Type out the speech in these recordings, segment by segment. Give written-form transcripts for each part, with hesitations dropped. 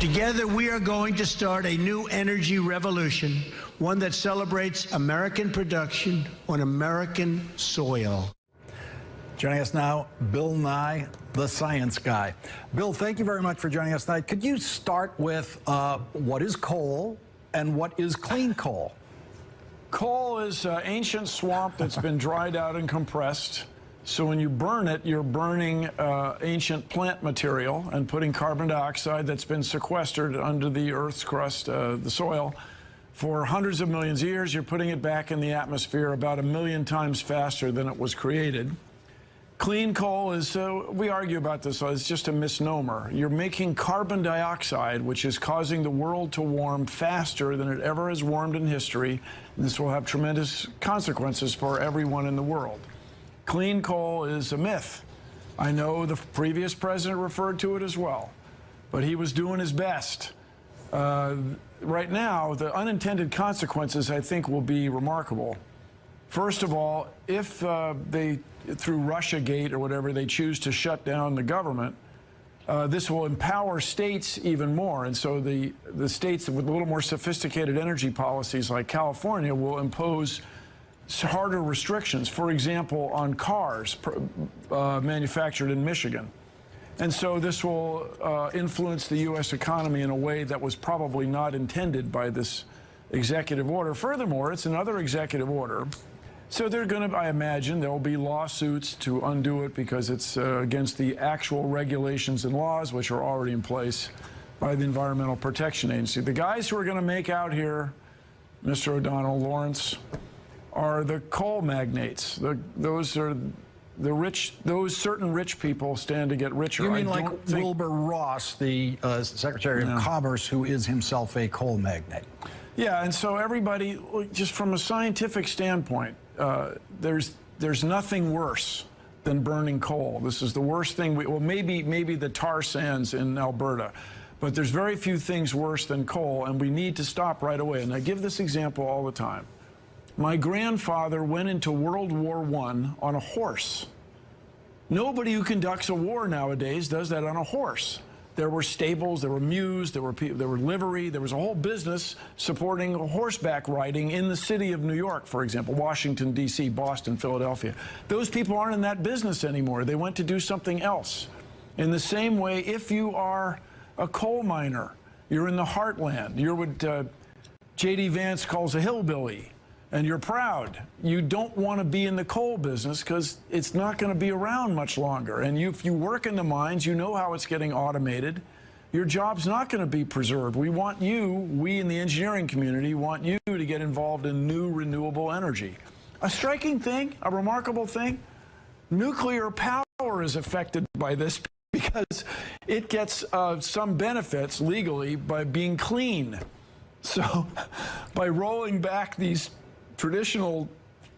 Together, we are going to start a new energy revolution, one that celebrates American production on American soil. Joining us now, Bill Nye, the science guy. Bill, thank you very much for joining us tonight. Could you start with what is coal and what is clean coal? Coal is ancient swamp that's been dried out and compressed. So when you burn it, you're burning ancient plant material and putting carbon dioxide that's been sequestered under the Earth's crust, the soil, for hundreds of millions of years. You're putting it back in the atmosphere about 1 million times faster than it was created. Clean coal is, we argue about this, it's just a misnomer. You're making carbon dioxide, which is causing the world to warm faster than it ever has warmed in history. And this will have tremendous consequences for everyone in the world. Clean coal is a myth. I know the previous president referred to it as well, but he was doing his best. Right now, the unintended consequences, I think, will be remarkable. First of all, if they, through Russiagate or whatever, they choose to shut down the government, this will empower states even more. And so the states with a little more sophisticated energy policies like California will impose harder restrictions, for example, on cars manufactured in Michigan. And so this will influence the U.S. economy in a way that was probably not intended by this executive order. Furthermore, it's another executive order. So they're going to, I imagine, there will be lawsuits to undo it because it's against the actual regulations and laws which are already in place by the Environmental Protection Agency. The guys who are going to make out here, Mr. O'Donnell, Lawrence, are the coal magnates. Those are the rich, those certain rich people stand to get richer. You mean like Wilbur Ross, the Secretary of Commerce, who is himself a coal magnate? Yeah, and so everybody, just from a scientific standpoint, there's nothing worse than burning coal. This is the worst thing. Well, maybe the tar sands in Alberta, but there's very few things worse than coal, and we need to stop right away. And I give this example all the time. My grandfather went into World War I on a horse. Nobody who conducts a war nowadays does that on a horse. There were stables, there were mews, there were livery, there was a whole business supporting horseback riding in the city of New York, for example, Washington, D.C., Boston, Philadelphia. Those people aren't in that business anymore. They went to do something else. In the same way, if you are a coal miner, you're in the heartland, you're what J.D. Vance calls a hillbilly, and you're proud. You don't want to be in the coal business because it's not going to be around much longer. And if you work in the mines, you know how it's getting automated. Your job's not going to be preserved. We want you, we in the engineering community, want you to get involved in new renewable energy. A striking thing, a remarkable thing, nuclear power is affected by this because it gets some benefits legally by being clean. So by rolling back these traditional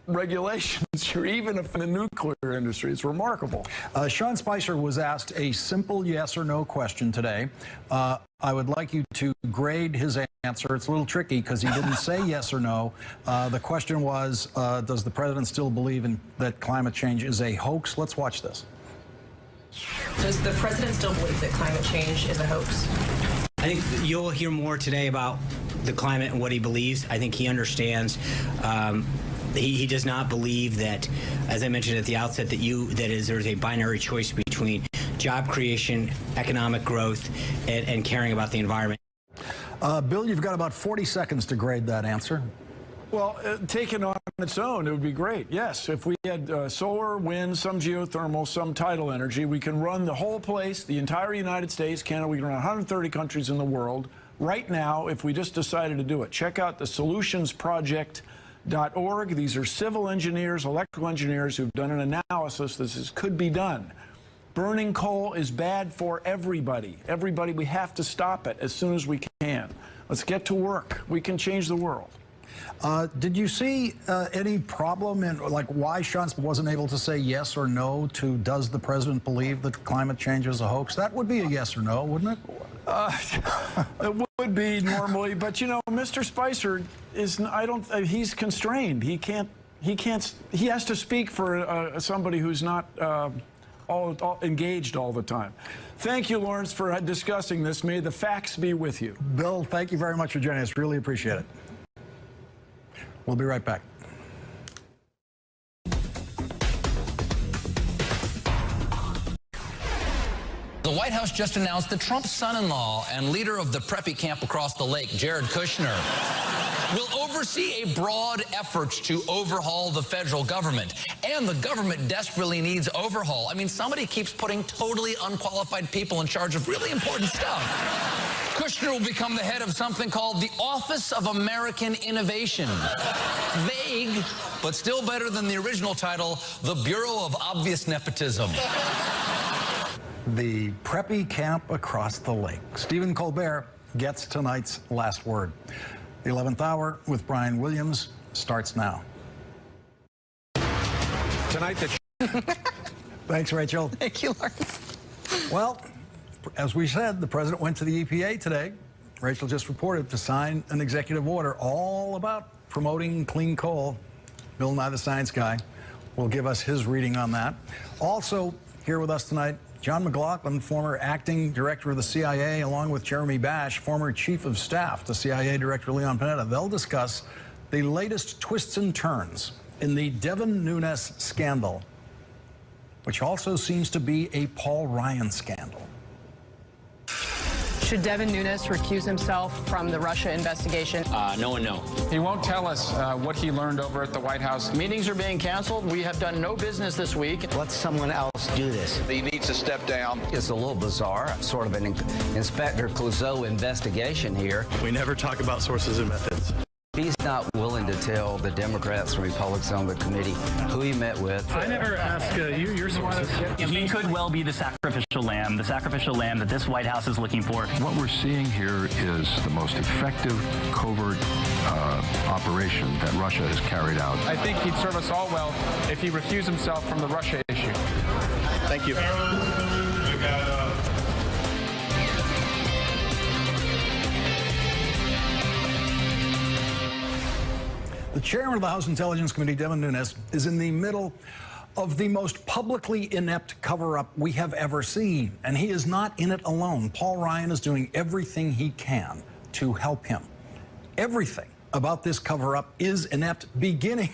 regulations, you're even in the nuclear industry. It's remarkable. Sean Spicer was asked a simple yes or no question today. I would like you to grade his answer. It's a little tricky because he didn't say yes or no. The question was, does the president still believe that climate change is a hoax? Let's watch this. Does the president still believe that climate change is a hoax? I think you'll hear more today about the climate and what he believes. I think he understands. He does not believe that, as I mentioned at the outset, there's a binary choice between job creation, economic growth, and caring about the environment. Bill, you've got about 40 seconds to grade that answer. Well, taken on its own, it would be great. Yes, if we had solar, wind, some geothermal, some tidal energy, we can run the whole place, the entire United States, Canada, we can run 130 countries in the world right now if we just decided to do it. Check out the solutionsproject.org. These are civil engineers, electrical engineers who've done an analysis. This could be done. Burning coal is bad for everybody. Everybody, we have to stop it as soon as we can. Let's get to work. We can change the world. Did you see any problem in, like, why Sean wasn't able to say yes or no to does the president believe that climate change is a hoax? That would be a yes or no, wouldn't it? It would be normally, but you know, Mr. Spicer is, he's constrained. He has to speak for somebody who's not engaged all the time. Thank you, Lawrence, for discussing this. May the facts be with you. Bill, thank you very much for joining us. Really appreciate it. We'll be right back. The White House just announced that Trump's son-in-law and leader of the preppy camp across the lake, Jared Kushner, will oversee a broad effort to overhaul the federal government. And the government desperately needs overhaul. I mean, somebody keeps putting totally unqualified people in charge of really important stuff. Kushner will become the head of something called the Office of American Innovation. Vague, but still better than the original title, the Bureau of Obvious Nepotism. The preppy camp across the lake. Stephen Colbert gets tonight's last word. The 11th hour with Brian Williams starts now. Tonight, Thanks, Rachel. Thank you, Lawrence. Well, as we said, the president went to the EPA today. Rachel just reported to sign an executive order all about promoting clean coal. Bill Nye, the science guy, will give us his reading on that. Also, here with us tonight, John McLaughlin, former acting director of the CIA, along with Jeremy Bash, former chief of staff to CIA Director Leon Panetta. They'll discuss the latest twists and turns in the Devin Nunes scandal, which also seems to be a Paul Ryan scandal. Should Devin Nunes recuse himself from the Russia investigation? No and no. He won't tell us what he learned over at the White House. Meetings are being canceled. We have done no business this week. Let someone else do this. He needs to step down. It's a little bizarre, sort of an Inspector Clouseau investigation here. We never talk about sources and methods. He's not willing to tell the Democrats and Republicans on the committee who he met with. I never ask you your sources. He could well be the sacrificial lamb that this White House is looking for. What we're seeing here is the most effective covert operation that Russia has carried out. I think he'd serve us all well if he recused himself from the Russia issue. Thank you. The chairman of the House Intelligence Committee, Devin Nunes, is in the middle of the most publicly inept cover-up we have ever seen. And he is not in it alone. Paul Ryan is doing everything he can to help him. Everything about this cover-up is inept, beginning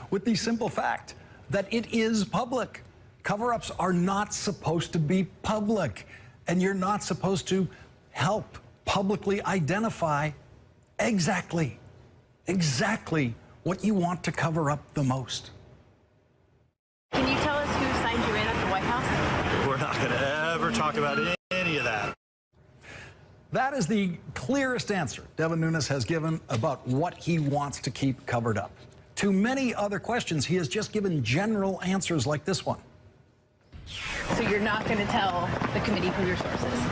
with the simple fact that it is public. Cover-ups are not supposed to be public, and you're not supposed to help publicly identify exactly what you want to cover up the most. Can you tell us who signed you in at the White House? We're not going to ever talk about any of that. That is the clearest answer Devin Nunes has given about what he wants to keep covered up. To many other questions, he has just given general answers like this one. So you're not going to tell the committee who your source is?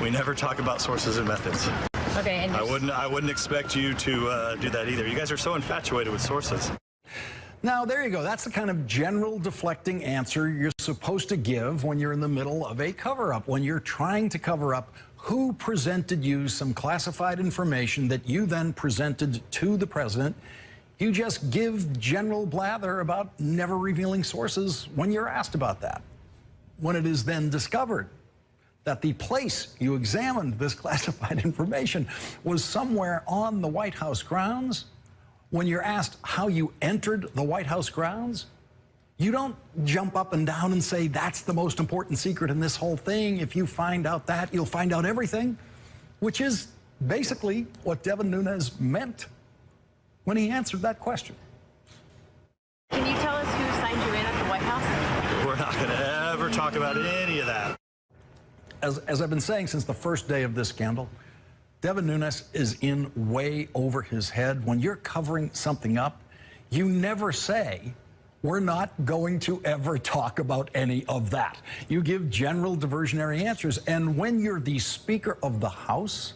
We never talk about sources and methods. Okay, and I wouldn't expect you to do that either. You guys are so infatuated with sources. Now, there you go. That's the kind of general deflecting answer you're supposed to give when you're in the middle of a cover-up, when you're trying to cover up who presented you some classified information that you then presented to the president. You just give general blather about never revealing sources when you're asked about that. When it is then discovered that the place you examined this classified information was somewhere on the White House grounds, when you're asked how you entered the White House grounds, you don't jump up and down and say, that's the most important secret in this whole thing. If you find out that, you'll find out everything, which is basically what Devin Nunes meant when he answered that question. Can you tell us who signed you in at the White House? We're not going to ever talk about any of that. As I've been saying since the first day of this scandal, Devin Nunes is in way over his head. When you're covering something up, you never say, we're not going to ever talk about any of that. You give general diversionary answers. And when you're the Speaker of the House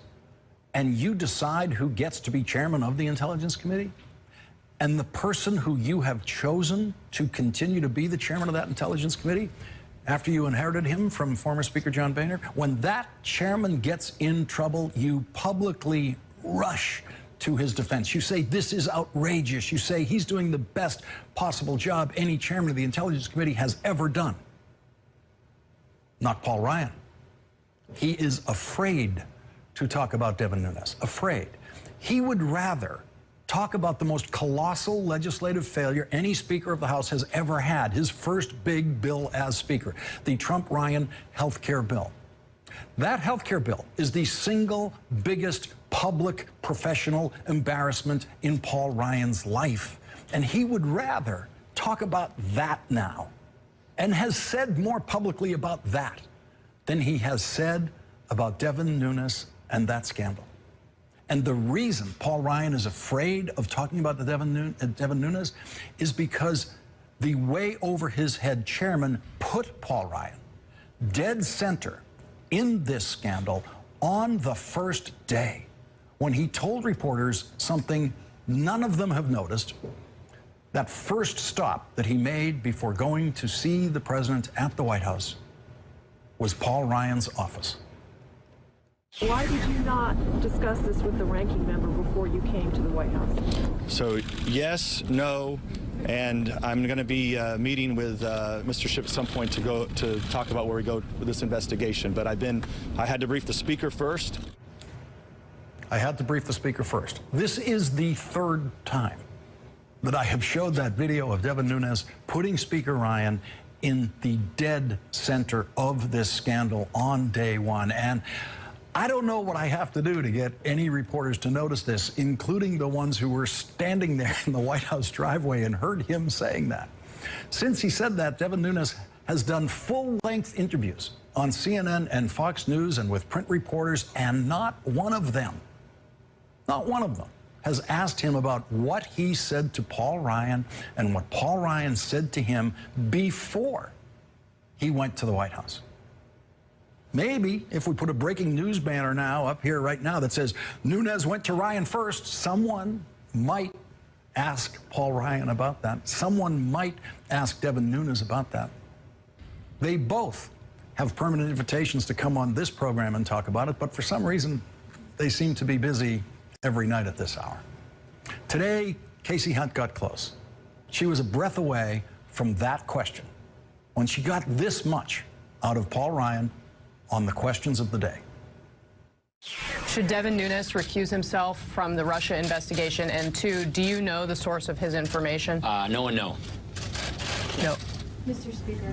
and you decide who gets to be chairman of the Intelligence Committee, and the person who you have chosen to continue to be the chairman of that Intelligence Committee, after you inherited him from former Speaker John Boehner, when that chairman gets in trouble, you publicly rush to his defense. You say this is outrageous. You say he's doing the best possible job any chairman of the Intelligence Committee has ever done. Not Paul Ryan. He is afraid to talk about Devin Nunes. Afraid. He would rather talk about the most colossal legislative failure any Speaker of the House has ever had, his first big bill as Speaker, the Trump-Ryan health care bill. That health care bill is the single biggest public professional embarrassment in Paul Ryan's life. And he would rather talk about that now, and has said more publicly about that than he has said about Devin Nunes and that scandal. And the reason Paul Ryan is afraid of talking about the Devin Nunes is because the way over his head chairman put Paul Ryan dead center in this scandal on the first day, when he told reporters something none of them have noticed. That first stop that he made before going to see the president at the White House was Paul Ryan's office. Why did you not discuss this with the ranking member before you came to the White House? So yes, no, and I'm going to be meeting with Mr. Schiff at some point to talk about where we go with this investigation. But I had to brief the Speaker first. I had to brief the Speaker first. This is the third time that I have showed that video of Devin Nunes putting Speaker Ryan in the dead center of this scandal on day one. And I don't know what I have to do to get any reporters to notice this, including the ones who were standing there in the White House driveway and heard him saying that. Since he said that, Devin Nunes has done full-length interviews on CNN and Fox News and with print reporters, and not one of them has asked him about what he said to Paul Ryan and what Paul Ryan said to him before he went to the White House. Maybe if we put a breaking news banner now up here right now that says Nunes went to Ryan first, someone might ask Paul Ryan about that. Someone might ask Devin Nunes about that. They both have permanent invitations to come on this program and talk about it, but for some reason, they seem to be busy every night at this hour. Today, Casey Hunt got close. She was a breath away from that question when she got this much out of Paul Ryan on the questions of the day. Should Devin Nunes recuse himself from the Russia investigation? And two, do you know the source of his information? No and no. No. Mr. Speaker,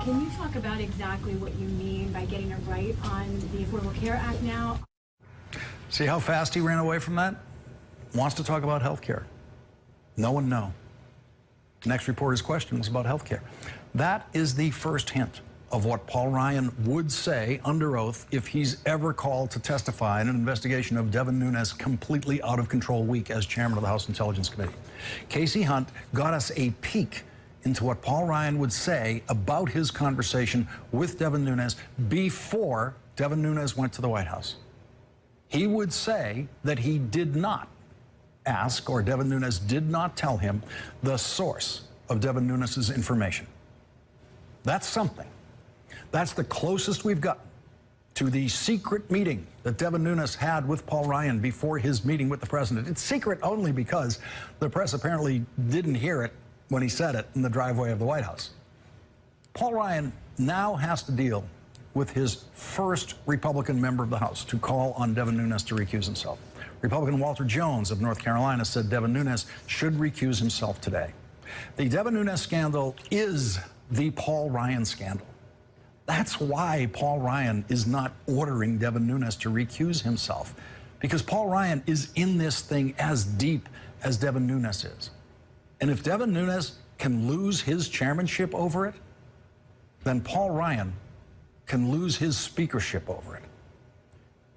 can you talk about exactly what you mean by getting it right on the Affordable Care Act now? See how fast he ran away from that? Wants to talk about health care. No and no. Next reporter's question was about health care. That is the first hint of what Paul Ryan would say under oath if he's ever called to testify in an investigation of Devin Nunes' completely out of control week as chairman of the House Intelligence Committee. Casey Hunt got us a peek into what Paul Ryan would say about his conversation with Devin Nunes before Devin Nunes went to the White House. He would say that he did not ask, or Devin Nunes did not tell him, the source of Devin Nunes' information. That's something. That's the closest we've gotten to the secret meeting that Devin Nunes had with Paul Ryan before his meeting with the president. It's secret only because the press apparently didn't hear it when he said it in the driveway of the White House. Paul Ryan now has to deal with his first Republican member of the House to call on Devin Nunes to recuse himself. Republican Walter Jones of North Carolina said Devin Nunes should recuse himself today. The Devin Nunes scandal is the Paul Ryan scandal. That's why Paul Ryan is not ordering Devin Nunes to recuse himself, because Paul Ryan is in this thing as deep as Devin Nunes is. And if Devin Nunes can lose his chairmanship over it, then Paul Ryan can lose his speakership over it.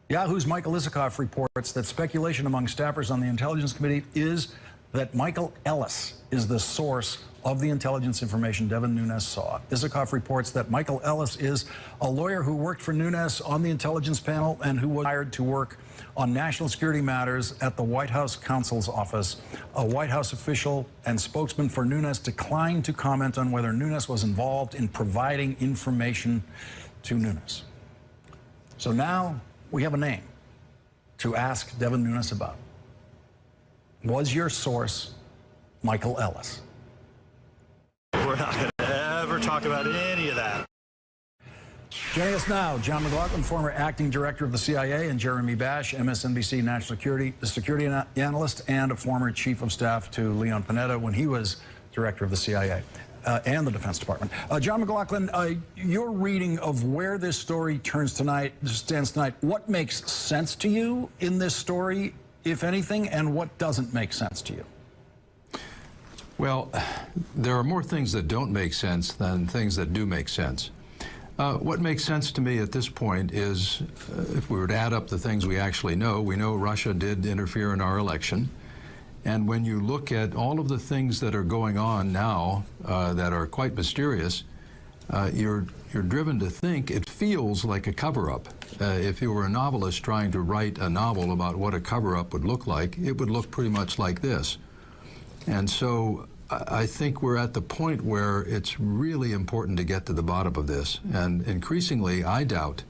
Yahoo's Michael Isikoff reports that speculation among staffers on the Intelligence Committee is that Michael Ellis is the source of the intelligence information Devin Nunes saw. Isikoff reports that Michael Ellis is a lawyer who worked for Nunes on the intelligence panel and who was hired to work on national security matters at the White House counsel's office. A White House official and spokesman for Nunes declined to comment on whether Nunes was involved in providing information to Nunes. So now we have a name to ask Devin Nunes about. Was your source Michael Ellis? We're not going to ever talk about any of that. Joining us now, John McLaughlin, former acting director of the CIA, and Jeremy Bash, MSNBC national security analyst and a former chief of staff to Leon Panetta when he was director of the CIA and the Defense Department. John McLaughlin, your reading of where this story stands tonight, what makes sense to you in this story, if anything, and what doesn't make sense to you? Well, there are more things that don't make sense than things that do make sense. What makes sense to me at this point is, if we were to add up the things we actually know, we know Russia did interfere in our election. And when you look at all of the things that are going on now that are quite mysterious, you're driven to think it feels like a cover-up. If you were a novelist trying to write a novel about what a cover-up would look like, it would look pretty much like this. And so I think we're at the point where it's really important to get to the bottom of this. And increasingly, I doubt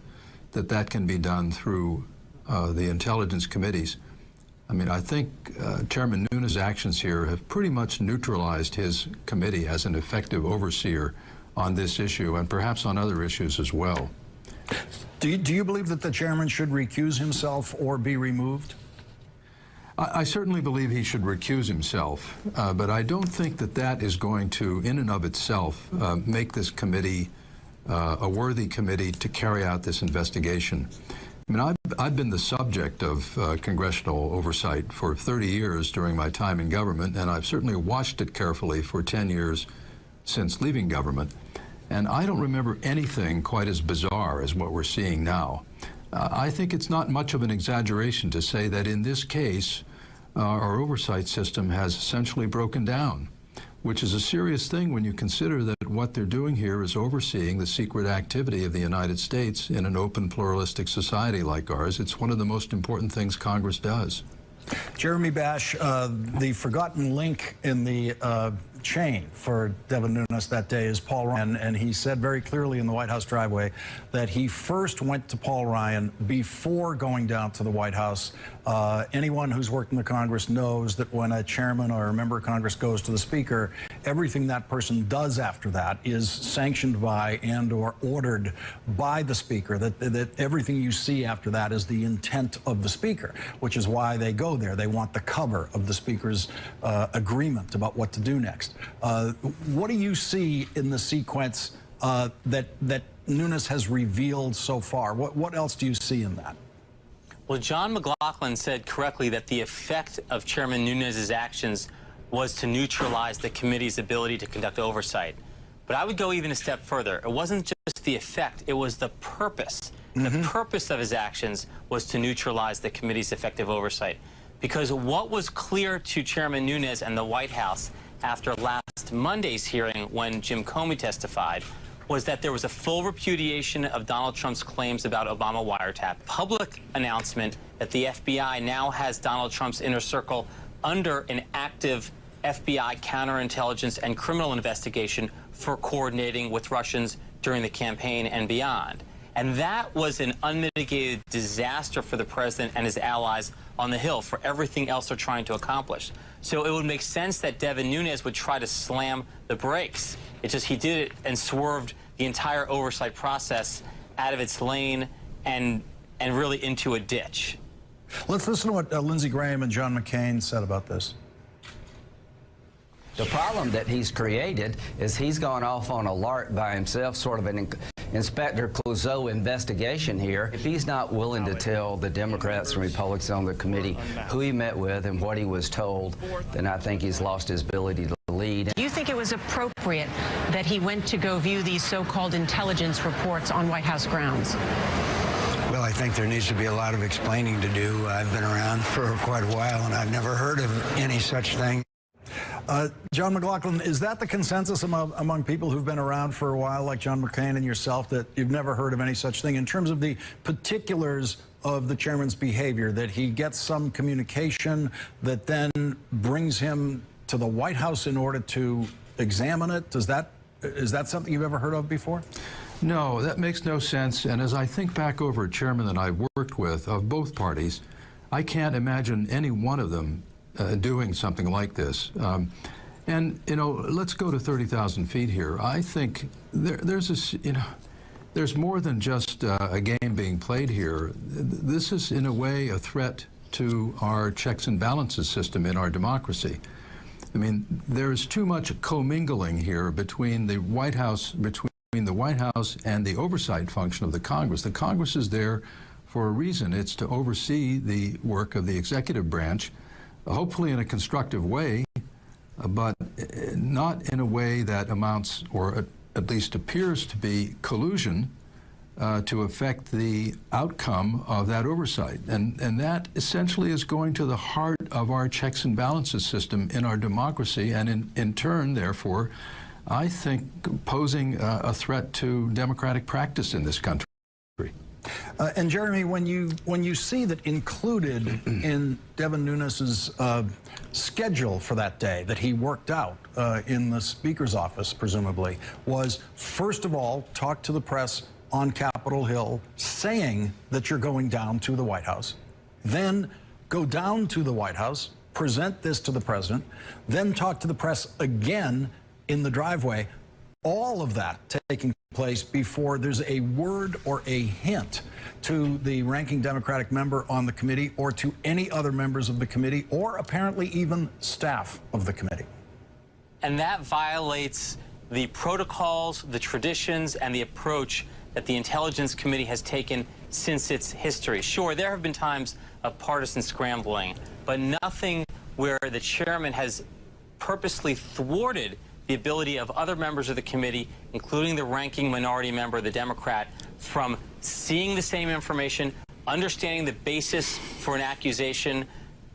that that can be done through the intelligence committees. I mean, I think Chairman Nunes' actions here have pretty much neutralized his committee as an effective overseer on this issue and perhaps on other issues as well. Do you believe that the chairman should recuse himself or be removed? I certainly believe he should recuse himself, but I don't think that that is going to, in and of itself, make this committee a worthy committee to carry out this investigation. I mean, I've been the subject of congressional oversight for 30 years during my time in government, and I've certainly watched it carefully for 10 years since leaving government. And I don't remember anything quite as bizarre as what we're seeing now. I think it's not much of an exaggeration to say that in this case, our oversight system has essentially broken down, which is a serious thing when you consider that what they're doing here is overseeing the secret activity of the United States in an open, pluralistic society like ours. It's one of the most important things Congress does. Jeremy Bash, the forgotten link in the chain for Devin Nunes that day is Paul Ryan, and he said very clearly in the White House driveway that he first went to Paul Ryan before going down to the White House. Anyone who's worked in the Congress knows that when a chairman or a member of Congress goes to the Speaker, everything that person does after that is sanctioned by and or ordered by the Speaker, that everything you see after that is the intent of the Speaker, which is why they go there. They want the cover of the Speaker's agreement about what to do next. What do you see in the sequence that Nunes has revealed so far? What else do you see in that? Well, John McLaughlin said correctly that the effect of Chairman Nunes' actions was to neutralize the committee's ability to conduct oversight. But I would go even a step further. It wasn't just the effect, it was the purpose. The purpose of his actions was to neutralize the committee's effective oversight. Because what was clear to Chairman Nunes and the White House after last Monday's hearing when Jim Comey testified was that there was a full repudiation of Donald Trump's claims about Obama wiretap, public announcement that the FBI now has Donald Trump's inner circle under an active FBI counterintelligence and criminal investigation for coordinating with Russians during the campaign and beyond. And that was an unmitigated disaster for the president and his allies on the Hill for everything else they're trying to accomplish. So it would make sense that Devin Nunes would try to slam the brakes. It's just he did it and swerved the entire oversight process out of its lane and really into a ditch. Let's listen to what Lindsey Graham and John McCain said about this. The problem that he's created is he's gone off on a lark by himself, sort of an Inspector Clouseau investigation here. If he's not willing to tell the Democrats and Republicans on the committee who he met with and what he was told, then I think he's lost his ability to lead. Do you think it was appropriate that he went to go view these so-called intelligence reports on White House grounds? Well, I think there needs to be a lot of explaining to do. I've been around for quite a while, and I've never heard of any such thing. John McLaughlin, is that the consensus among people who've been around for a while, like John McCain and yourself, that you've never heard of any such thing in terms of the particulars of the chairman's behavior, that he gets some communication that then brings him to the White House in order to examine it? Is that something you've ever heard of before? No, that makes no sense. And as I think back over chairmen that I've worked with of both parties, I can't imagine any one of them doing something like this. And, you know, let's go to 30,000 feet here. I think there's this, you know, there's more than just a game being played here. This is, in a way, a threat to our checks and balances system in our democracy. I mean, there's too much commingling here between the White House, and the oversight function of the Congress. The Congress is there for a reason. It's to oversee the work of the executive branch, hopefully in a constructive way, but not in a way that amounts, or at least appears to be, collusion to affect the outcome of that oversight. And that essentially is going to the heart of our checks and balances system in our democracy, and in turn, therefore, I think posing a threat to democratic practice in this country. And Jeremy, when you see that included in Devin Nunes's schedule for that day that he worked out in the Speaker's office, presumably, was, first of all, talk to the press on Capitol Hill saying that you're going down to the White House, then go down to the White House, present this to the president, then talk to the press again in the driveway, all of that taking place before there's a word or a hint to the ranking Democratic member on the committee or to any other members of the committee or apparently even staff of the committee. And that violates the protocols, the traditions, and the approach that the Intelligence Committee has taken since its history. Sure, there have been times of partisan scrambling, but nothing where the chairman has purposely thwarted the ability of other members of the committee, including the ranking minority member, the Democrat, from seeing the same information, understanding the basis for an accusation,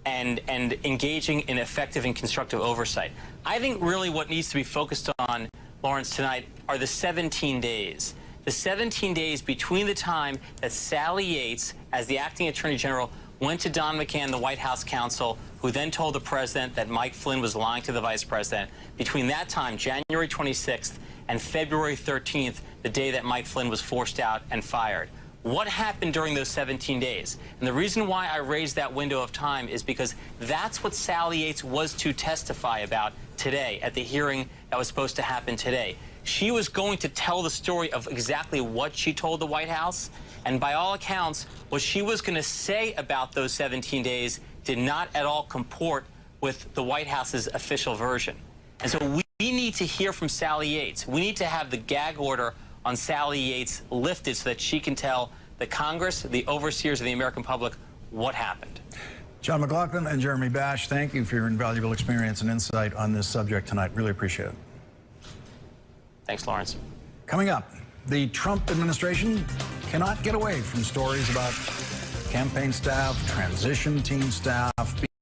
and engaging in effective and constructive oversight. I think really what needs to be focused on, Lawrence, tonight are the 17 days. The 17 days between the time that Sally Yates, as the acting attorney general, went to Don McGahn, the White House counsel, who then told the president that Mike Flynn was lying to the vice president. Between that time, January 26th, and February 13th, the day that Mike Flynn was forced out and fired. What happened during those 17 days? And the reason why I raised that window of time is because that's what Sally Yates was to testify about today at the hearing that was supposed to happen today. She was going to tell the story of exactly what she told the White House, and by all accounts, what she was going to say about those 17 days did not at all comport with the White House's official version. And so we need to hear from Sally Yates. We need to have the gag order on Sally Yates lifted so that she can tell the Congress, the overseers of the American public, what happened. John McLaughlin and Jeremy Bash, thank you for your invaluable experience and insight on this subject tonight. Really appreciate it. Thanks, Lawrence. Coming up, the Trump administration cannot get away from stories about campaign staff, transition team staff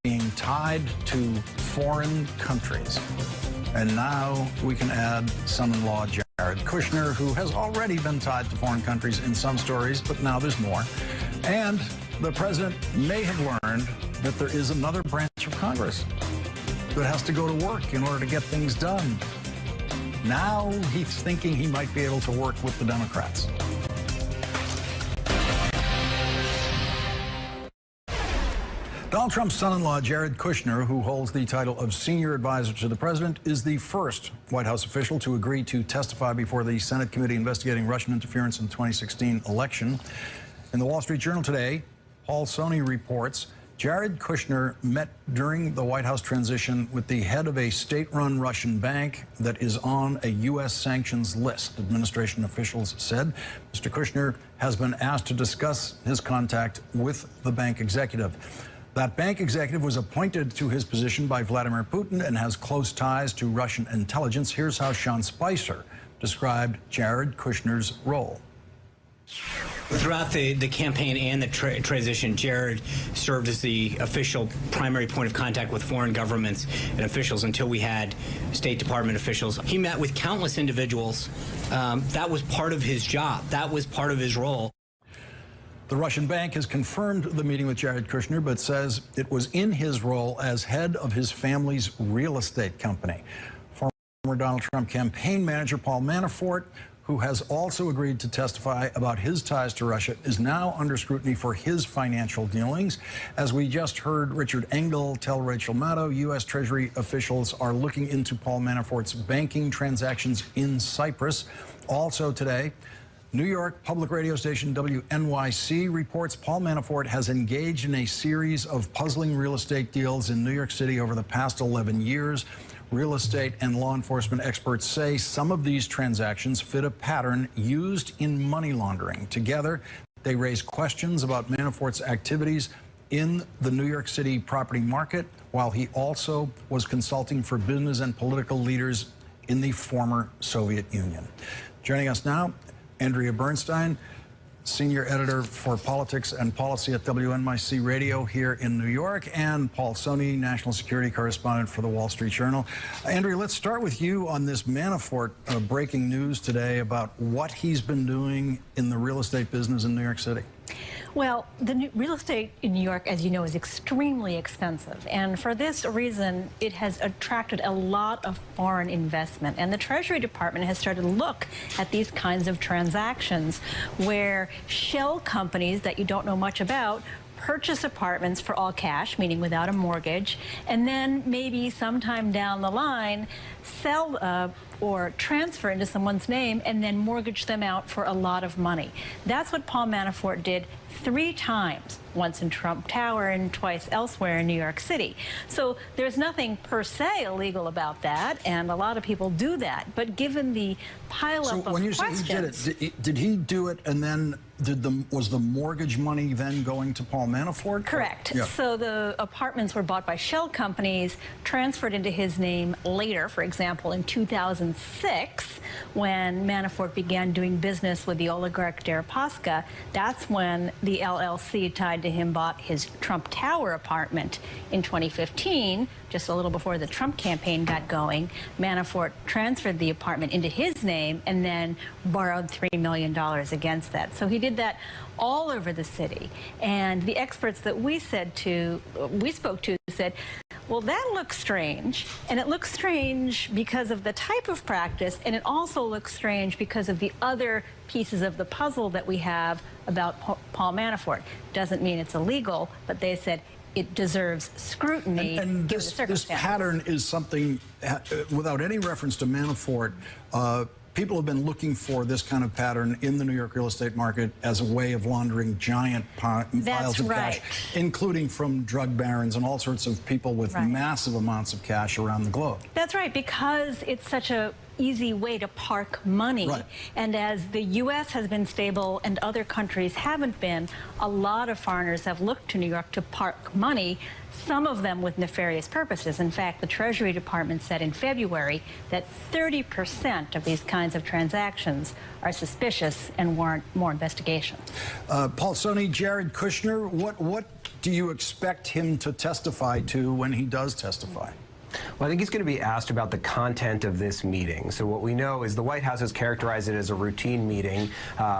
being tied to foreign countries. And now we can add son-in-law Jared Kushner, who has already been tied to foreign countries in some stories, but now there's more. And the president may have learned that there is another branch of Congress that has to go to work in order to get things done. Now he's thinking he might be able to work with the Democrats. Donald Trump's son-in-law, Jared Kushner, who holds the title of senior advisor to the president, is the first White House official to agree to testify before the Senate committee investigating Russian interference in the 2016 election. In the Wall Street Journal today, Paul Sony reports Jared Kushner met during the White House transition with the head of a state-run Russian bank that is on a U.S. sanctions list, administration officials said. Mr. Kushner has been asked to discuss his contact with the bank executive. That bank executive was appointed to his position by Vladimir Putin and has close ties to Russian intelligence. Here's how Sean Spicer described Jared Kushner's role. Throughout the campaign and the transition, Jared served as the official primary point of contact with foreign governments and officials until we had State Department officials. He met with countless individuals. That was part of his job. That was part of his role. The Russian bank has confirmed the meeting with Jared Kushner, but says it was in his role as head of his family's real estate company. Former Donald Trump campaign manager Paul Manafort, who has also agreed to testify about his ties to Russia, is now under scrutiny for his financial dealings. As we just heard Richard Engel tell Rachel Maddow, U.S. Treasury officials are looking into Paul Manafort's banking transactions in Cyprus. Also today, New York public radio station WNYC reports Paul Manafort has engaged in a series of puzzling real estate deals in New York City over the past 11 years. Real estate and law enforcement experts say some of these transactions fit a pattern used in money laundering. Together, they raise questions about Manafort's activities in the New York City property market, while he also was consulting for business and political leaders in the former Soviet Union. Joining us now, Andrea Bernstein, senior editor for politics and policy at WNYC Radio here in New York, and Paul Soni, national security correspondent for the Wall Street Journal. Andrea, let's start with you on this Manafort breaking news today about what he's been doing in the real estate business in New York City. Well, the real estate in New York, as you know, is extremely expensive. And for this reason, it has attracted a lot of foreign investment. And the Treasury Department has started to look at these kinds of transactions where shell companies that you don't know much about purchase apartments for all cash, meaning without a mortgage, and then maybe sometime down the line sell or transfer into someone's name and then mortgage them out for a lot of money. That's what Paul Manafort did 3 times, once in Trump Tower and twice elsewhere in New York City. So there's nothing per se illegal about that, and a lot of people do that. But given the pileup of when you questions, say he did he do it and then was the mortgage money then going to Paul Manafort? Correct. Yeah. So the apartments were bought by shell companies, transferred into his name later, for example, in 2006, when Manafort began doing business with the oligarch Deripaska. That's when the LLC tied to him bought his Trump Tower apartment in 2015, just a little before the Trump campaign got going. Manafort transferred the apartment into his name and then borrowed $3 million against that. So he did that all over the city. And the experts that we spoke to said, well, that looks strange. And it looks strange because of the type of practice, and it also looks strange because of the other pieces of the puzzle that we have about Paul Manafort. Doesn't mean it's illegal, but they said it deserves scrutiny. And this pattern is something, without any reference to Manafort, people have been looking for this kind of pattern in the New York real estate market as a way of laundering giant piles of cash, including from drug barons and all sorts of people with massive amounts of cash around the globe. That's right, because it's such a easy way to park money. And as the U.S. has been stable and other countries haven't been, a lot of foreigners have looked to New York to park money, some of them with nefarious purposes. In fact, the Treasury Department said in February that 30% of these kinds of transactions are suspicious and warrant more investigation. Paul Soni, Jared Kushner, what do you expect him to testify to when he does testify? Well, I think he's going to be asked about the content of this meeting. So what we know is the White House has characterized it as a routine meeting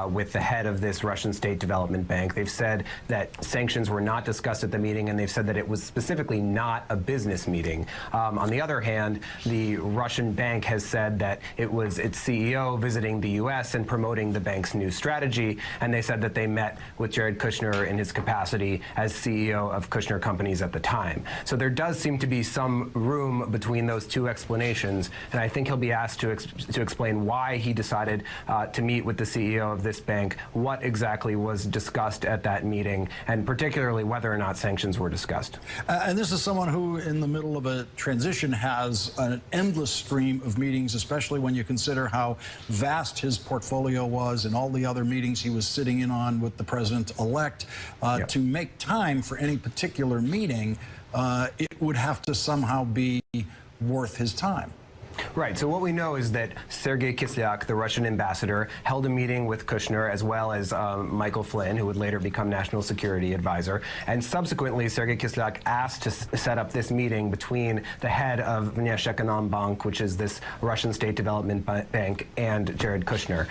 with the head of this Russian State Development Bank. They've said that sanctions were not discussed at the meeting, and they've said that it was specifically not a business meeting. On the other hand, the Russian bank has said that it was its CEO visiting the U.S. and promoting the bank's new strategy, and they said that they met with Jared Kushner in his capacity as CEO of Kushner Companies at the time. So there does seem to be some room between those two explanations, and I think he'll be asked to explain why he decided to meet with the CEO of this bank, what exactly was discussed at that meeting, and particularly whether or not sanctions were discussed. And this is someone who, in the middle of a transition, has an endless stream of meetings, especially when you consider how vast his portfolio was and all the other meetings he was sitting in on with the president-elect. To make time for any particular meeting, it would have to somehow be worth his time. Right. So what we know is that Sergei Kislyak, the Russian ambassador, held a meeting with Kushner as well as Michael Flynn, who would later become national security advisor. And subsequently, Sergei Kislyak asked to set up this meeting between the head of Vneshekonombank, which is this Russian state development bank, and Jared Kushner.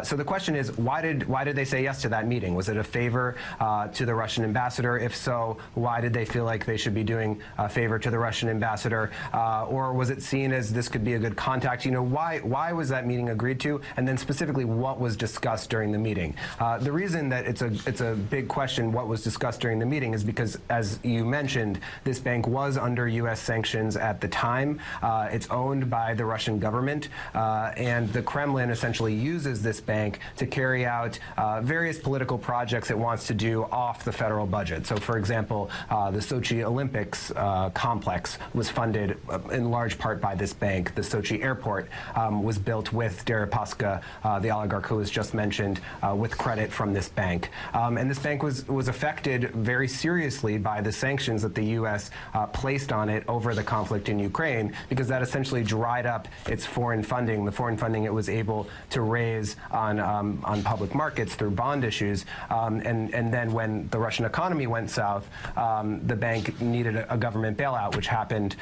So the question is, why did they say yes to that meeting? Was it a favor to the Russian ambassador? If so, why did they feel like they should be doing a favor to the Russian ambassador? Or was it seen as this could be a good contact. You know, why was that meeting agreed to, and then specifically what was discussed during the meeting? The reason that it's a big question what was discussed during the meeting is because, as you mentioned, this bank was under U.S. sanctions at the time. It's owned by the Russian government, and the Kremlin essentially uses this bank to carry out various political projects it wants to do off the federal budget. So, for example, the Sochi Olympics complex was funded in large part by this bank. The Sochi airport was built with Deripaska, the oligarch who was just mentioned, with credit from this bank. And this bank was affected very seriously by the sanctions that the U.S. Placed on it over the conflict in Ukraine, because that essentially dried up its foreign funding, the foreign funding it was able to raise on public markets through bond issues. And then when the Russian economy went south, the bank needed a government bailout, which happened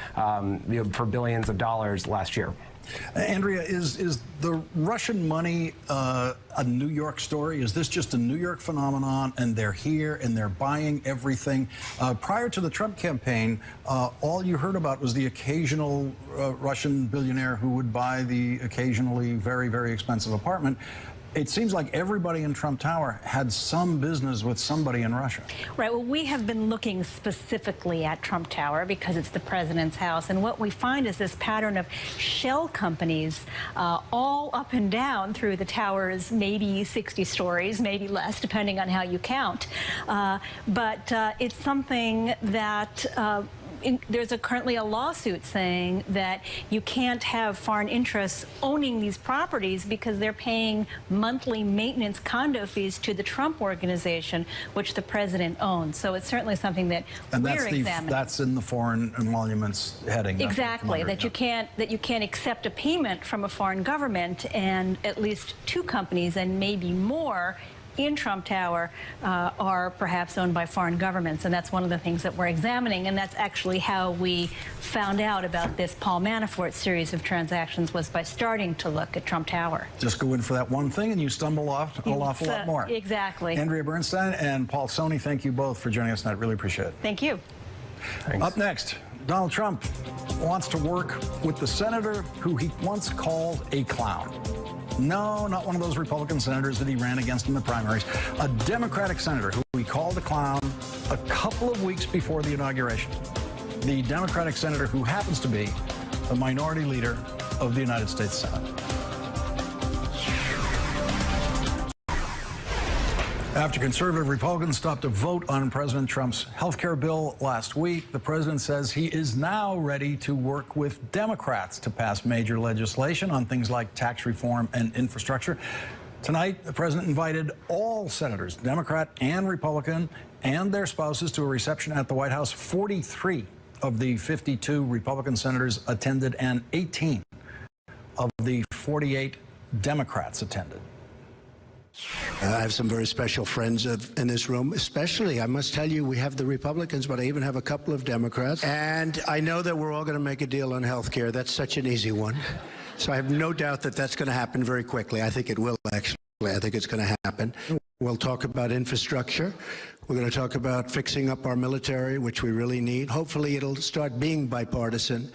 for billions of dollars last year. Andrea, is the Russian money a New York story? Is this just a New York phenomenon, and they're here and they're buying everything? Prior to the Trump campaign, all you heard about was the occasional Russian billionaire who would buy the occasionally very, very expensive apartment. It seems like everybody in Trump Tower had some business with somebody in Russia. Right. Well, we have been looking specifically at Trump Tower because it's the president's house. And what we find is this pattern of shell companies all up and down through the tower's maybe 60 stories, maybe less, depending on how you count. But it's something that there's currently a lawsuit saying that you can't have foreign interests owning these properties because they're paying monthly maintenance condo fees to the Trump organization, which the president owns. So it's certainly something that we're examining. That's in the foreign emoluments heading. Exactly, that you can't accept a payment from a foreign government, and at least two companies and maybe more in Trump Tower are perhaps owned by foreign governments, and that's one of the things that we're examining, and that's actually how we found out about this Paul Manafort series of transactions, was by starting to look at Trump Tower. Just go in for that one thing and you stumble off an awful lot more. Exactly. Andrea Bernstein and Paul Soni, thank you both for joining us tonight. Really appreciate it. Thank you. Thanks. Up next, Donald Trump wants to work with the senator who he once called a clown. No, not one of those Republican senators that he ran against in the primaries. A Democratic senator who he called a clown a couple of weeks before the inauguration. The Democratic senator who happens to be the minority leader of the United States Senate. After conservative Republicans stopped a vote on President Trump's health care bill last week, the president says he is now ready to work with Democrats to pass major legislation on things like tax reform and infrastructure. Tonight, the president invited all senators, Democrat and Republican, and their spouses to a reception at the White House. 43 of the 52 Republican senators attended, and 18 of the 48 Democrats attended. I have some very special friends in this room, especially, I must tell you, we have the Republicans, but I even have a couple of Democrats. And I know that we're all going to make a deal on health care. That's such an easy one. So I have no doubt that that's going to happen very quickly. I think it will, actually. I think it's going to happen. We'll talk about infrastructure. We're going to talk about fixing up our military, which we really need. Hopefully it'll start being bipartisan,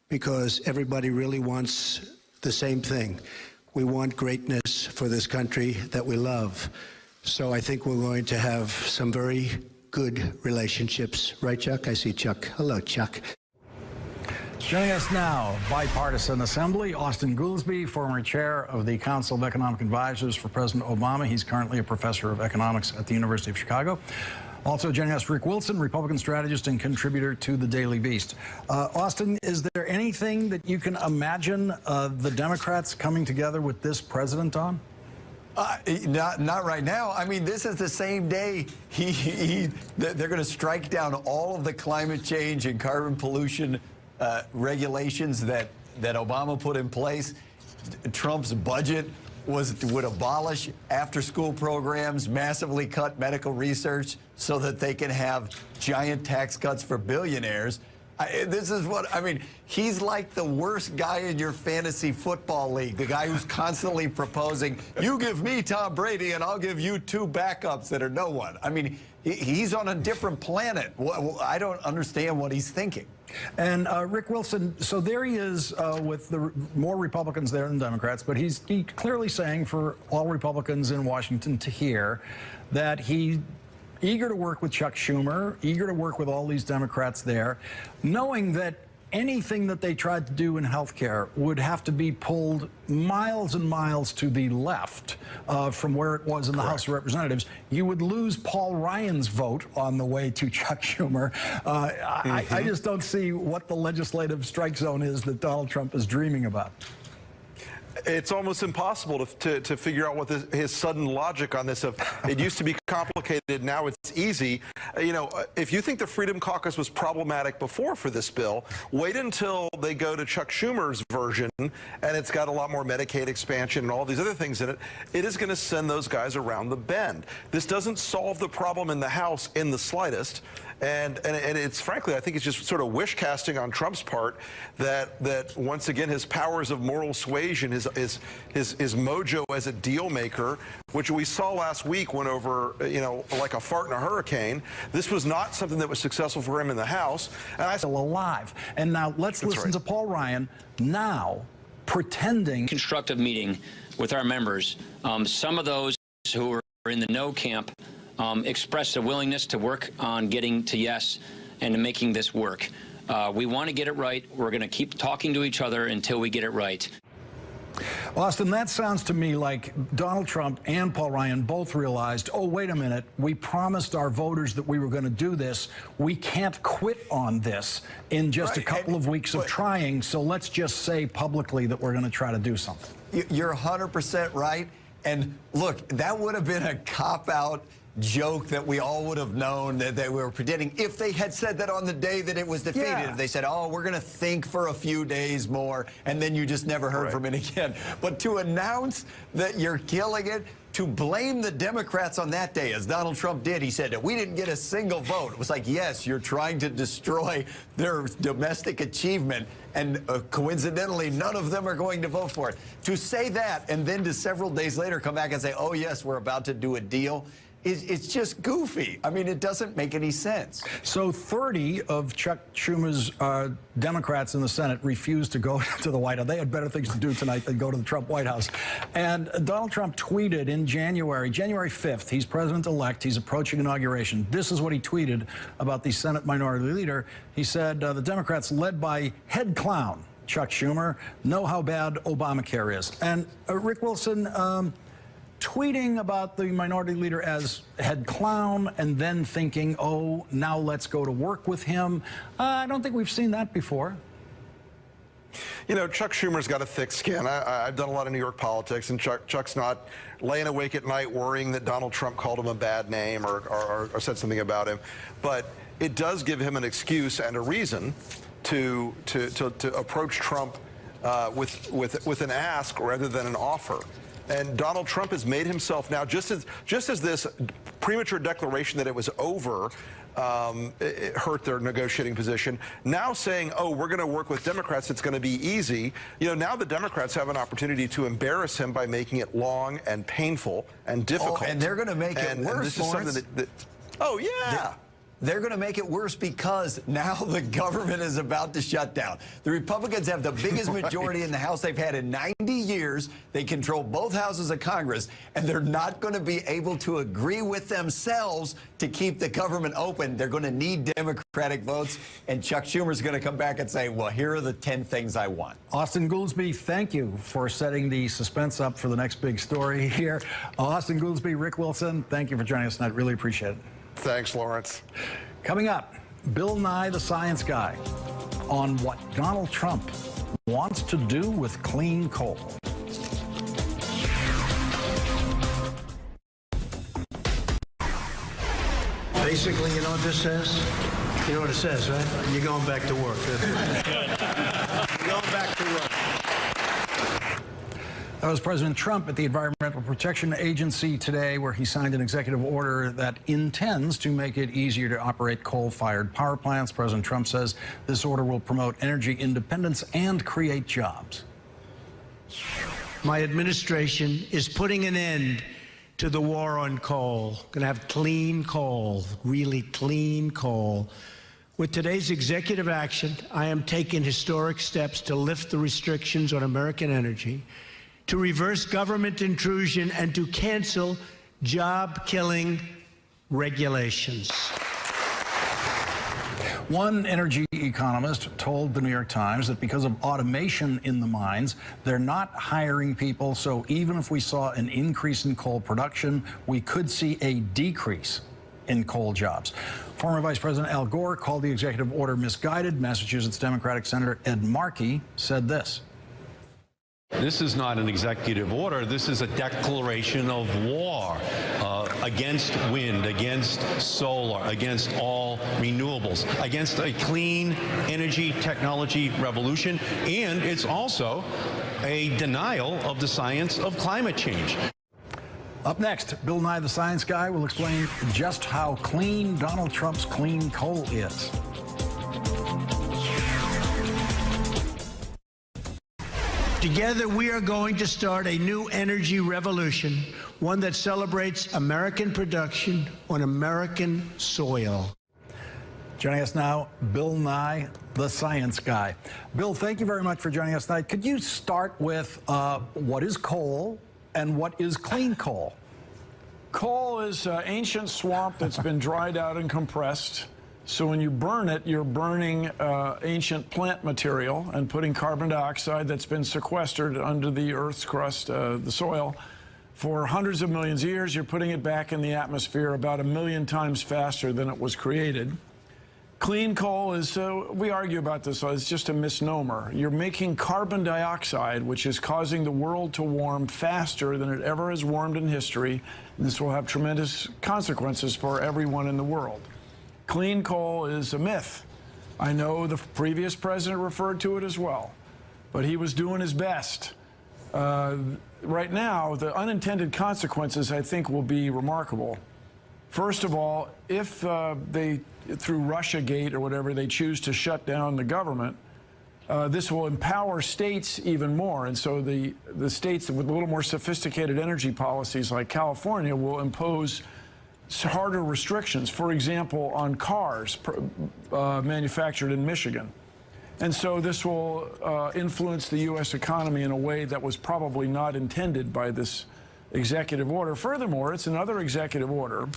because everybody really wants the same thing. We want greatness for this country that we love. So I think we're going to have some very good relationships. Right, Chuck? I see Chuck. Hello, Chuck. Joining us now, bipartisan assembly, Austin Goolsbee, former chair of the Council of Economic Advisors for President Obama. He's currently a professor of economics at the University of Chicago. Also joining us, Rick Wilson, Republican strategist and contributor to the Daily Beast. Austin, is there anything that you can imagine the Democrats coming together with this president on? Not right now. I mean, this is the same day they're going to strike down all of the climate change and carbon pollution regulations that Obama put in place. Trump's budget would abolish after-school programs, massively cut medical research so that they can have giant tax cuts for billionaires. This is what, I mean, he's like the worst guy in your fantasy football league, the guy who's constantly proposing, you give me Tom Brady and I'll give you 2 backups that are no one. I mean, he's on a different planet. I don't understand what he's thinking. And Rick Wilson, so there he is with more Republicans there than Democrats, but he's clearly saying for all Republicans in Washington to hear that he's eager to work with Chuck Schumer, eager to work with all these Democrats there, knowing that anything that they tried to do in health care would have to be pulled miles and miles to the left from where it was in the House of Representatives. You would lose Paul Ryan's vote on the way to Chuck Schumer. I just don't see what the legislative strike zone is that Donald Trump is dreaming about. It's almost impossible to figure out what his sudden logic on this of it used to be complicated, now it's easy. You know, if you think the Freedom Caucus was problematic before for this bill, wait until they go to Chuck Schumer's version and it's got a lot more Medicaid expansion and all these other things in it. It is going to send those guys around the bend. This doesn't solve the problem in the House in the slightest. And it's frankly, I think it's just sort of wish casting on Trump's part that once again his powers of moral suasion, his mojo as a deal maker, which we saw last week went over, you know, like a fart in a hurricane. This was not something that was successful for him in the House. And I still alive. And now let's listen to Paul Ryan now pretending. Constructive meeting with our members. Some of those who are in the no camp expressed a willingness to work on getting to yes and to making this work. We want to get it right. We're going to keep talking to each other until we get it right. Austin, that sounds to me like Donald Trump and Paul Ryan both realized, oh, wait a minute, we promised our voters that we were going to do this. We can't quit on this in just a couple of weeks of trying, so let's just say publicly that we're going to try to do something. You're 100% right. And look, that would have been a cop-out joke that we all would have known that they were pretending if they had said that on the day that it was defeated. Yeah. If they said, oh, we're going to think for a few days more, and then you just never heard from it again. But to announce that you're killing it, to blame the Democrats on that day, as Donald Trump did, he said that we didn't get a single vote. It was like, yes, you're trying to destroy their domestic achievement, and coincidentally, none of them are going to vote for it. To say that, and then to several days later come back and say, oh, yes, we're about to do a deal, it's just goofy. I mean, it doesn't make any sense. So 30 of Chuck Schumer's Democrats in the Senate refused to go to the White House. They had better things to do tonight than go to the Trump White House. And Donald Trump tweeted in January 5th, he's president-elect, he's approaching inauguration. This is what he tweeted about the Senate Minority Leader. He said, the Democrats led by head clown Chuck Schumer know how bad Obamacare is. And Rick Wilson, tweeting about the minority leader as head clown and then thinking, oh, now let's go to work with him. I don't think we've seen that before. You know, Chuck Schumer's got a thick skin. I've done a lot of New York politics, and Chuck's not laying awake at night worrying that Donald Trump called him a bad name or said something about him. But it does give him an excuse and a reason to approach Trump with an ask rather than an offer. And Donald Trump has made himself now, just as this premature declaration that it was over it hurt their negotiating position, now saying, oh, we're going to work with Democrats, it's going to be easy. You know, now the Democrats have an opportunity to embarrass him by making it long and painful and difficult. Oh, and they're going to make it worse, and this is something that oh, yeah. They're going to make it worse because now the government is about to shut down. The Republicans have the biggest majority in the House they've had in 90 years. They control both houses of Congress, and they're not going to be able to agree with themselves to keep the government open. They're going to need Democratic votes, and Chuck Schumer's going to come back and say, well, here are the 10 things I want. Austin Goolsbee, thank you for setting the suspense up for the next big story here. Austin Goolsbee, Rick Wilson, thank you for joining us tonight. Really appreciate it. Thanks, Lawrence. Coming up, Bill Nye, the science guy, on what Donald Trump wants to do with clean coal. Basically, you know what this says? You know what it says, right? You're going back to work. You're going back to work. That was President Trump at the Environmental Protection Agency today, where he signed an executive order that intends to make it easier to operate coal-fired power plants. President Trump says this order will promote energy independence and create jobs. My administration is putting an end to the war on coal. Going to have clean coal, really clean coal. With today's executive action, I am taking historic steps to lift the restrictions on American energy, to reverse government intrusion, and to cancel job-killing regulations. One energy economist told the New York Times that because of automation in the mines, they're not hiring people, so even if we saw an increase in coal production, we could see a decrease in coal jobs. Former Vice President Al Gore called the executive order misguided. Massachusetts Democratic Senator Ed Markey said this. This is not an executive order. This is a declaration of war against wind, against solar, against all renewables, against a clean energy technology revolution, and it's also a denial of the science of climate change. Up next, Bill Nye, the science guy, will explain just how clean Donald Trump's clean coal is. Together, we are going to start a new energy revolution, one that celebrates American production on American soil. Joining us now, Bill Nye, the science guy. Bill, thank you very much for joining us tonight. Could you start with what is coal and what is clean coal? Coal is ancient swamp that's been dried out and compressed. So when you burn it, you're burning ancient plant material and putting carbon dioxide that's been sequestered under the Earth's crust, the soil, for hundreds of millions of years. You're putting it back in the atmosphere about 1 million times faster than it was created. Clean coal is, we argue about this, it's just a misnomer. You're making carbon dioxide, which is causing the world to warm faster than it ever has warmed in history. And this will have tremendous consequences for everyone in the world. Clean coal is a myth. I know the previous president referred to it as well, but he was doing his best. Right now, the unintended consequences, I think, will be remarkable. First of all, if they, through Russiagate or whatever, they choose to shut down the government, this will empower states even more. And so the states with a little more sophisticated energy policies like California will impose harder restrictions, for example, on cars manufactured in Michigan. And so this will influence the U.S. economy in a way that was probably not intended by this executive order. Furthermore, it's another executive order.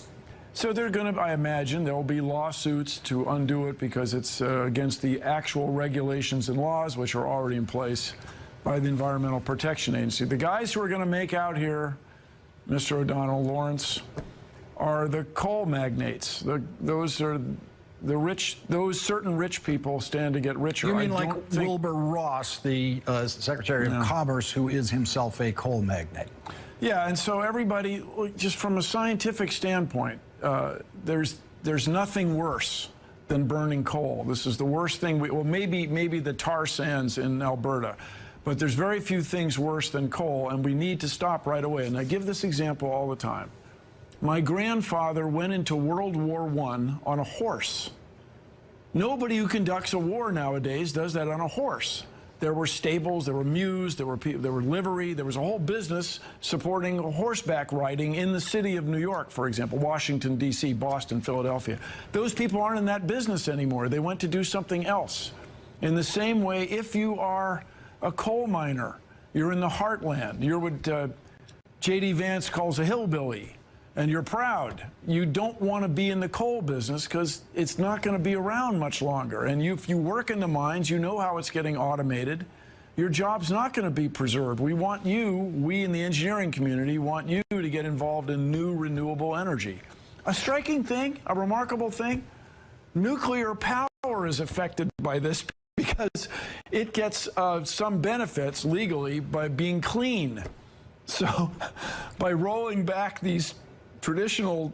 So they're going to, I imagine, there will be lawsuits to undo it because it's against the actual regulations and laws which are already in place by the Environmental Protection Agency. The guys who are going to make out here, Mr. O'Donnell, Lawrence, are the coal magnates. Those are the rich. Those certain rich people stand to get richer. You mean like Wilbur Ross, the Secretary of Commerce, who is himself a coal magnate? Yeah, and so everybody, just from a scientific standpoint, there's nothing worse than burning coal. This is the worst thing. Well, maybe the tar sands in Alberta, but there's very few things worse than coal, and we need to stop right away. And I give this example all the time. My grandfather went into World War I on a horse. Nobody who conducts a war nowadays does that on a horse. There were stables, there were mews, there were livery, there was a whole business supporting horseback riding in the city of New York, for example, Washington, D.C., Boston, Philadelphia. Those people aren't in that business anymore. They went to do something else. In the same way, if you are a coal miner, you're in the heartland, you're what J.D. Vance calls a hillbilly, and you're proud. You don't want to be in the coal business because it's not going to be around much longer. And if you work in the mines, you know how it's getting automated. Your job's not going to be preserved. We want you, we in the engineering community, want you to get involved in new renewable energy. A striking thing, a remarkable thing, nuclear power is affected by this because it gets some benefits legally by being clean. So by rolling back these traditional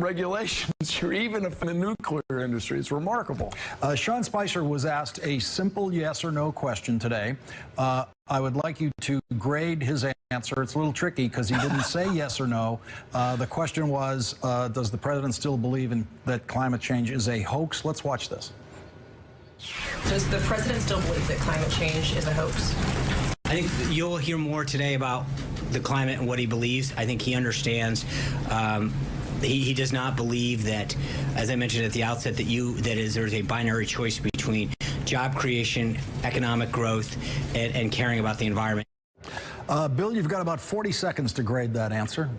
regulations. You're even in the nuclear industry. It's remarkable. Sean Spicer was asked a simple yes or no question today. I would like you to grade his answer. It's a little tricky because he didn't say yes or no. The question was, does the president still believe that climate change is a hoax? Let's watch this. Does the president still believe that climate change is a hoax? I think you'll hear more today about the climate and what he believes. I think he understands. He does not believe that, as I mentioned at the outset, there's a binary choice between job creation, economic growth, and caring about the environment. Bill, you've got about 40 seconds to grade that answer.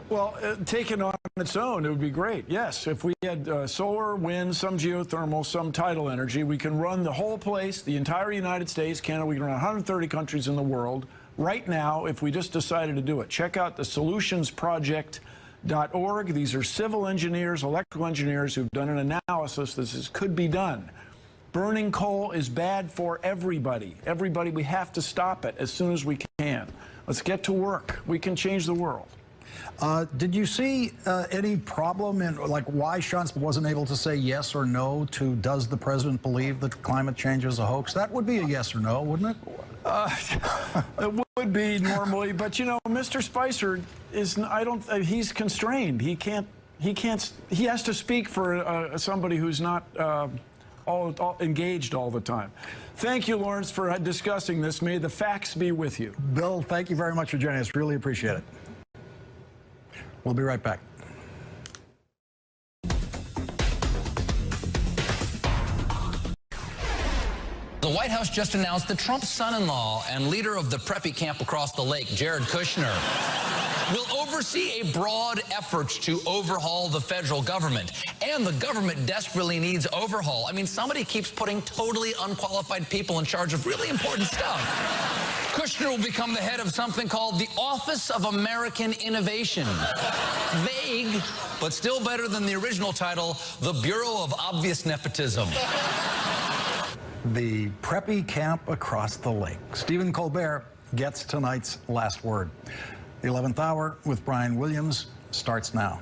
Well, taken on its own, it would be great. Yes, if we had solar, wind, some geothermal, some tidal energy, we can run the whole place, the entire United States, Canada, we can run 130 countries in the world right now if we just decided to do it. Check out the solutionsproject.org. These are civil engineers, electrical engineers who've done an analysis. This could be done. Burning coal is bad for everybody. Everybody, we have to stop it as soon as we can. Let's get to work. We can change the world. Did you see any problem in, like, why Sean wasn't able to say yes or no to does the president believe that climate change is a hoax? That would be a yes or no, wouldn't it? It would be normally, but you know, Mr. Spicer is, he's constrained. He has to speak for somebody who's not all engaged all the time. Thank you, Lawrence, for discussing this. May the facts be with you. Bill, thank you very much for joining us. Really appreciate it. We'll be right back. The White House just announced that Trump's son-in-law and leader of the preppy camp across the lake, Jared Kushner, will oversee a broad effort to overhaul the federal government. And the government desperately needs overhaul. I mean, somebody keeps putting totally unqualified people in charge of really important stuff. Kushner will become the head of something called the Office of American Innovation. Vague, but still better than the original title, the Bureau of Obvious Nepotism. The preppy camp across the lake. Stephen Colbert gets tonight's last word. The 11th hour with Brian Williams starts now.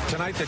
Tonight, the